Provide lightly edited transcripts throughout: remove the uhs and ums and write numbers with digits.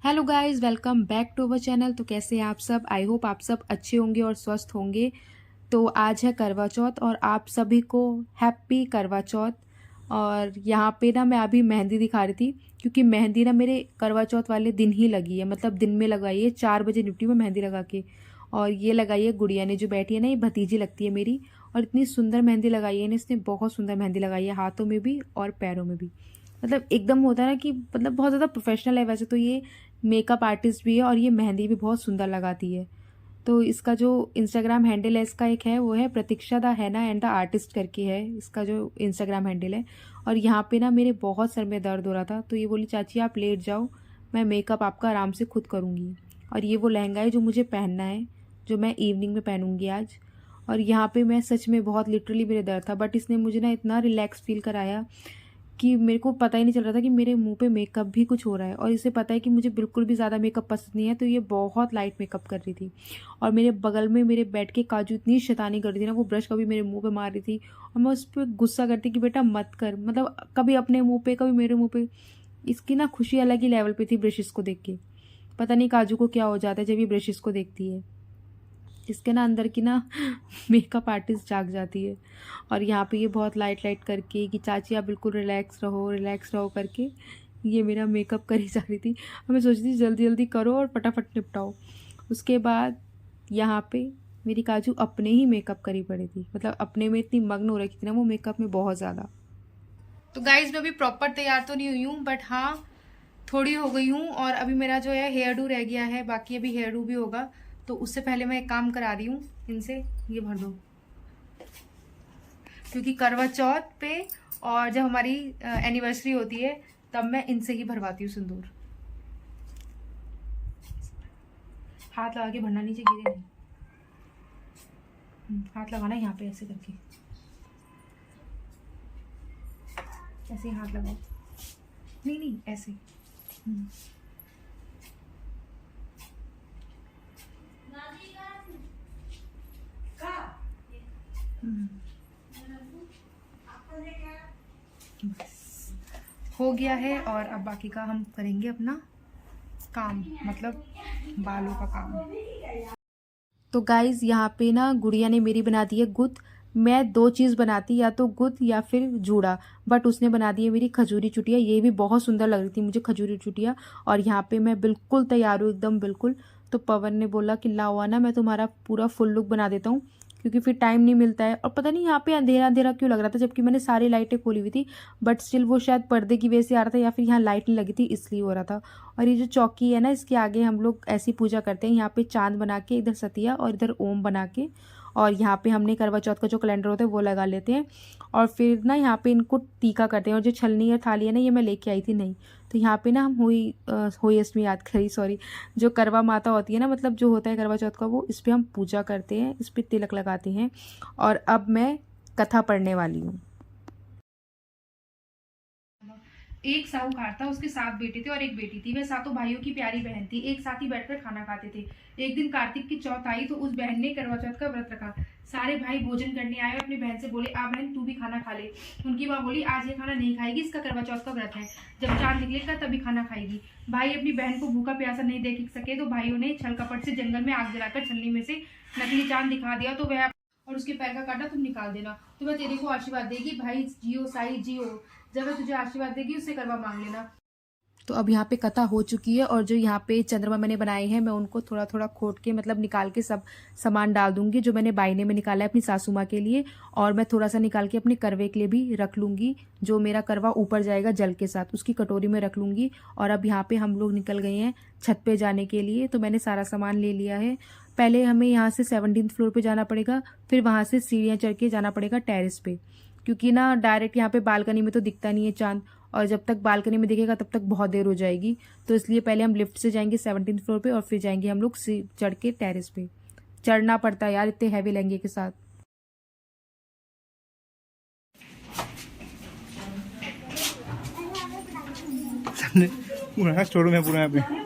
Hello guys, welcome back to our channel. तो कैसे हैं आप सब? आई होप आप सब अच्छे होंगे और स्वस्थ होंगे। तो आज है करवा चौथ और आप सभी को हैप्पी करवा चौथ। और यहाँ पे ना मैं अभी मेहंदी दिखा रही थी, क्योंकि मेहंदी ना मेरे करवा चौथ वाले दिन ही लगी है, मतलब दिन में लगाई है। 4 बजे निपटी में मेहंदी लगा के। और ये लगाई है गुड़िया ने जो बैठी है ना, ये भतीजी लगती है मेरी। और इतनी सुंदर मेहंदी लगाई है ना इसने, बहुत सुंदर मेहंदी लगाई है, हाथों में भी और पैरों में भी। मतलब एकदम होता है ना कि मतलब बहुत ज़्यादा प्रोफेशनल है। वैसे तो ये मेकअप आर्टिस्ट भी है और ये मेहंदी भी बहुत सुंदर लगाती है। तो इसका जो इंस्टाग्राम हैंडल है, इसका एक है, वो है प्रतीक्षा द हैना एंड द आर्टिस्ट करके है इसका जो इंस्टाग्राम हैंडल है। और यहाँ पे ना मेरे बहुत सर में दर्द हो रहा था, तो ये बोली चाची आप लेट जाओ, मैं मेकअप आपका आराम से खुद करूँगी। और ये वो लहंगा है जो मुझे पहनना है, जो मैं इवनिंग में पहनूंगी आज। और यहाँ पे मैं सच में बहुत लिटरली मेरे दर्द था, बट इसने मुझे ना इतना रिलैक्स फील कराया कि मेरे को पता ही नहीं चल रहा था कि मेरे मुंह पे मेकअप भी कुछ हो रहा है। और इसे पता है कि मुझे बिल्कुल भी ज़्यादा मेकअप पसंद नहीं है, तो ये बहुत लाइट मेकअप कर रही थी। और मेरे बगल में मेरे बेड के काजू इतनी शैतानी कर रही थी ना, वो ब्रश कभी मेरे मुंह पे मार रही थी और मैं उस पर गुस्सा करती कि बेटा मत कर, मतलब कभी अपने मुँह पे कभी मेरे मुँह पे। इसकी ना खुशी अलग ही लेवल पे थी ब्रशेस को देख के। पता नहीं काजू को क्या हो जाता है जब ये ब्रशेस को देखती है। इसके ना अंदर की ना मेकअप आर्टिस्ट जाग जाती है। और यहाँ पे ये बहुत लाइट लाइट करके कि चाची आप बिल्कुल रिलैक्स रहो करके ये मेरा मेकअप करी जा रही थी। और मैं सोच रही थी जल्दी जल्दी करो और फटाफट निपटाओ। उसके बाद यहाँ पे मेरी काजू अपने ही मेकअप करी पड़ी थी, मतलब अपने में इतनी मग्न हो रखी थी ना वो मेकअप में बहुत ज़्यादा। तो गाइज मैं अभी प्रॉपर तैयार तो नहीं हुई हूँ, बट हाँ थोड़ी हो गई हूँ। और अभी मेरा जो है हेयर डू रह गया है, बाकी अभी हेयर डू भी होगा। तो उससे पहले मैं एक काम करा रही हूँ इनसे, ये भर दो, क्योंकि करवा चौथ पे और जब हमारी एनिवर्सरी होती है तब मैं इनसे ही भरवाती हूँ सिंदूर। हाथ लगा के भरना, नीचे गिरे नहीं। हाथ लगाना यहाँ पे ऐसे करके, ऐसे ही हाथ लगाओ। नहीं नहीं ऐसे। बस हो गया है। और अब बाकी का हम करेंगे अपना काम, मतलब बालों का काम। तो गाइज यहाँ पे ना गुड़िया ने मेरी बना दी है गुत्त। मैं 2 चीज़ बनाती, या तो गुत्त या फिर जूड़ा, बट उसने बना दी है मेरी खजूरी चुटिया। ये भी बहुत सुंदर लग रही थी मुझे खजूरी चुटिया। और यहाँ पे मैं बिल्कुल तैयार हूँ एकदम बिल्कुल। तो पवन ने बोला कि लाओ आना, मैं तुम्हारा पूरा फुल लुक बना देता हूँ, क्योंकि फिर टाइम नहीं मिलता है। और पता नहीं यहाँ पे अंधेरा अंधेरा क्यों लग रहा था, जबकि मैंने सारी लाइटें खोली हुई थी। बट स्टिल वो शायद पर्दे की वजह से आ रहा था, या फिर यहाँ लाइट नहीं लगी थी इसलिए हो रहा था। और ये जो चौकी है ना, इसके आगे हम लोग ऐसी पूजा करते हैं, यहाँ पे चांद बना के, इधर सतिया और इधर ओम बना के। और यहाँ पे हमने करवा चौथ का जो कैलेंडर होता है वो लगा लेते हैं। और फिर ना यहाँ पे इनको टीका करते हैं। और जो छलनी और थाली है ना, ये मैं लेके आई थी नहीं। तो यहाँ पे ना हम हुई अष्टमी याद करी, सॉरी, जो करवा माता होती है ना, मतलब जो होता है करवा चौथ का, वो इस पर हम पूजा करते हैं, इस पर तिलक लगाते हैं। और अब मैं कथा पढ़ने वाली हूँ। एक साहूकार था, उसके 7 बेटे थे और एक बेटी थी। वे सातों भाइयों की प्यारी बहन थी। एक साथ ही बैठकर खाना खाते थे। एक दिन कार्तिक की चौथ आई तो उस बहन ने करवा चौथ का व्रत रखा। सारे भाई भोजन करने आए और अपनी बहन से बोले, आ बहन तू भी खाना खा ले। उनकी माँ बोली, आज ये खाना नहीं खाएगी, इसका करवा चौथ का व्रत है, जब चांद निकलेगा तभी खाना खाएगी। भाई अपनी बहन को भूखा प्यासा नहीं देख सके, तो भाइयों ने छल कपट से जंगल में आग जलाकर छलनी में से नकली चांद दिखा दिया। तो वह और उसके पैर का कांटा तुम निकाल देना, तो वह तेरे को आशीर्वाद देगी। भाई जियो साई जियो, जब वह तुझे आशीर्वाद देगी उससे करवा मांग लेना। तो अब यहाँ पे कथा हो चुकी है, और जो यहाँ पे चंद्रमा मैंने बनाए हैं, मैं उनको थोड़ा थोड़ा खोद के, मतलब निकाल के सब सामान डाल दूंगी, जो मैंने बायने में निकाला है अपनी सासू माँ के लिए। और मैं थोड़ा सा निकाल के अपने करवे के लिए भी रख लूँगी, जो मेरा करवा ऊपर जाएगा जल के साथ, उसकी कटोरी में रख लूँगी। और अब यहाँ पे हम लोग निकल गए हैं छत पे जाने के लिए। तो मैंने सारा सामान ले लिया है। पहले हमें यहाँ से 17th फ्लोर पे जाना पड़ेगा, फिर वहाँ से सीढ़ियाँ चढ़ के जाना पड़ेगा टेरेस पे, क्योंकि ना डायरेक्ट यहाँ पे बालकनी में तो दिखता नहीं है चांद, और जब तक बालकनी में दिखेगा तब तक बहुत देर हो जाएगी। तो इसलिए पहले हम लिफ्ट से जाएंगे 17th फ्लोर पे, और फिर जाएंगे हम लोग चढ़ के टेरेस पे। चढ़ना पड़ता है यार इतने हैवी लहंगे के साथ। छोड़ो मैं पूरा यहाँ पे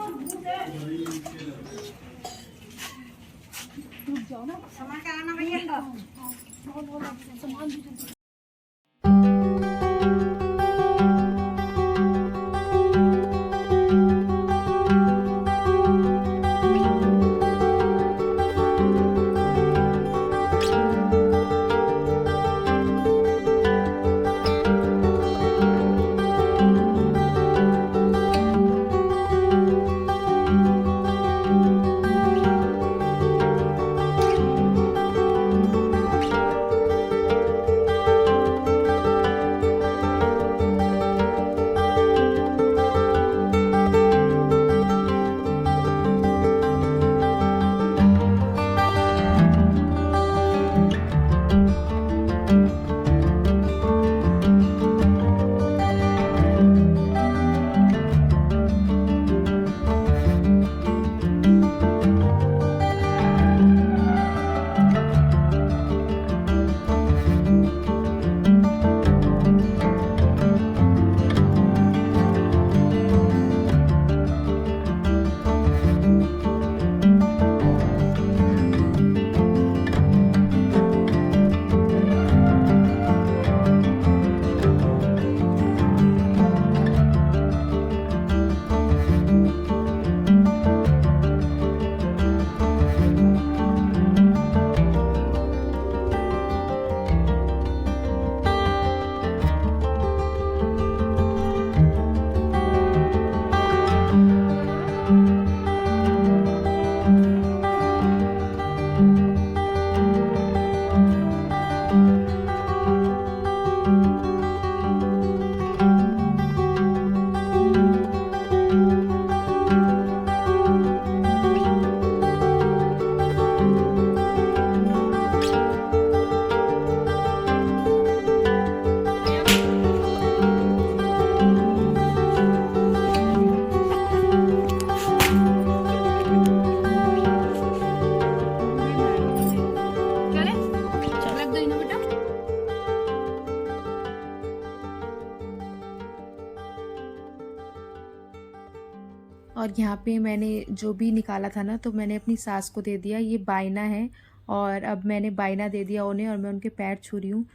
और यहाँ पे मैंने जो भी निकाला था ना, तो मैंने अपनी सास को दे दिया। ये बायना है और अब मैंने बायना दे दिया उन्हें और मैं उनके पैर छू रही हूँ,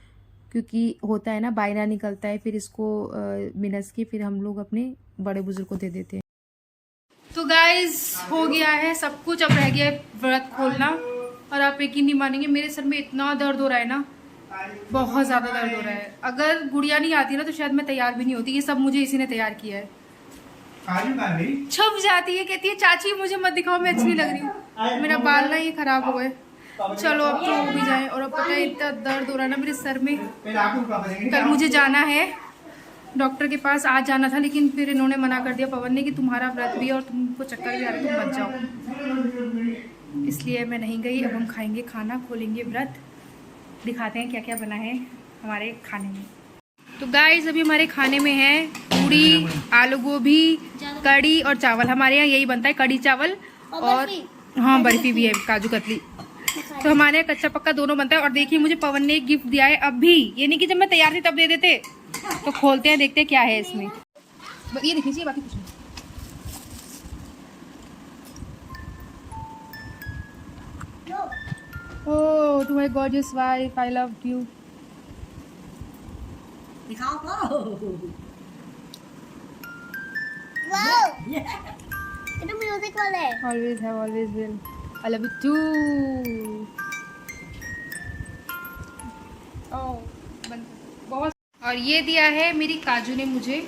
क्योंकि होता है ना बायना निकलता है, फिर इसको मिनस के फिर हम लोग अपने बड़े बुजुर्ग को दे देते हैं। तो गाइज हो गया है सब कुछ, अब रह गया है व्रत खोलना। और आप यकीन नहीं मानेंगे, मेरे सर में इतना दर्द हो रहा है ना, बहुत ज़्यादा दर्द हो रहा है। अगर गुड़िया नहीं आती ना तो शायद मैं तैयार भी नहीं होती। ये सब मुझे इसी ने तैयार किया है। छुप जाती है, कहती है चाची मुझे मत दिखाओ, मैं अच्छी नहीं लग रही हूँ, मेरा बाल ना ये खराब हो गए। चलो अब तो हो भी जाए। और अब पता है इतना दर्द हो रहा है ना मेरे सर में। कल मुझे जाना है डॉक्टर के पास, आज जाना था, लेकिन फिर इन्होंने मना कर दिया पवन ने कि तुम्हारा व्रत भी है और तुमको चक्कर भी आ रहा है, तुम मत जाओ, इसलिए मैं नहीं गई। अब हम खाएंगे खाना, खोलेंगे व्रत, दिखाते हैं क्या क्या बना है हमारे खाने में। तो गाइस अभी हमारे खाने में है पूड़ी, आलू गोभी, कड़ी और चावल। हमारे यहाँ यही बनता है, कड़ी चावल और हाँ बर्फी भी है, काजू कतली। तो हमारे यहाँ कच्चा पक्का दोनों बनता है। और देखिए मुझे पवन ने एक गिफ्ट दिया है अभी, ये नहीं कि जब मैं तैयार थी तब दे देते। तो खोलते हैं, देखते हैं क्या है इसमें। ये देख लीजिए, बाकी कुछ नहीं। Oh, to my gorgeous wife, I love you. दिखाओ तो। Wow! Itu music wala. Always have, always will. I love you too. Oh, बहुत। और ये दिया है मेरी काजू ने मुझे,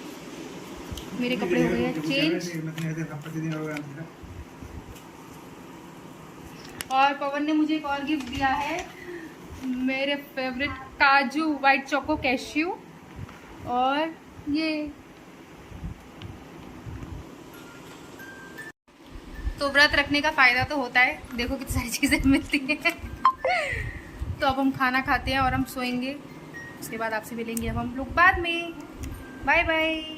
मेरे कपड़े हो गए चेंज। और पवन ने मुझे एक और गिफ्ट दिया है, मेरे फेवरेट काजू वाइट चोको कैश्यू। और ये तो व्रत रखने का फायदा तो होता है, देखो कितनी सारी चीजें मिलती हैं। तो अब हम खाना खाते हैं और हम सोएंगे, उसके बाद आपसे मिलेंगे अब हम लोग बाद में। Bye bye.